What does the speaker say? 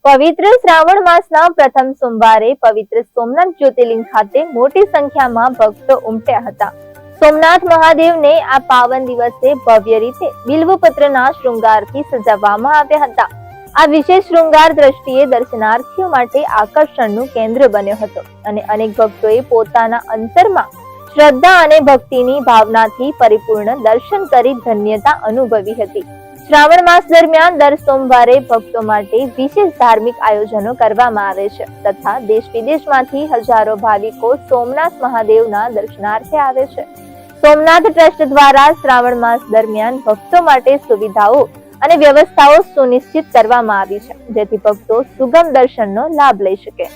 પવિત્ર શ્રાવણ માસના પ્રથમ સોમવારે પવિત્ર સોમનાથ જ્યોતિર્લિંગ ખાતે મોટી સંખ્યામાં ભક્તો ઉમટ્યા હતા. સોમનાથ મહાદેવને આ પાવન દિવસે ભવ્ય રીતે બિલ્વપત્રના શૃંગારથી સજાવવામાં આવ્યા હતા. આ વિશેષ શૃંગાર દ્રષ્ટિએ દર્શનાર્થીઓ માટે આકર્ષણનું કેન્દ્ર બન્યો હતો અને અનેક ભક્તોએ પોતાના અંતરમાં શ્રદ્ધા અને ભક્તિની ભાવનાથી પરિપૂર્ણ દર્શન કરી ધન્યતા અનુભવી હતી. શ્રાવણ માસ દરમિયાન દર સોમવારે ભક્તો માટે વિશેષ ધાર્મિક આયોજનો કરવામાં આવે છે તથા દેશ વિદેશમાંથી હજારો ભાવિકો સોમનાથ મહાદેવના દર્શનાર્થે આવે છે. સોમનાથ ટ્રસ્ટ દ્વારા શ્રાવણ માસ દરમિયાન ભક્તો માટે સુવિધાઓ અને વ્યવસ્થાઓ સુનિશ્ચિત કરવામાં આવી છે જેથી ભક્તો સુગમ દર્શનનો લાભ લઈ શકે.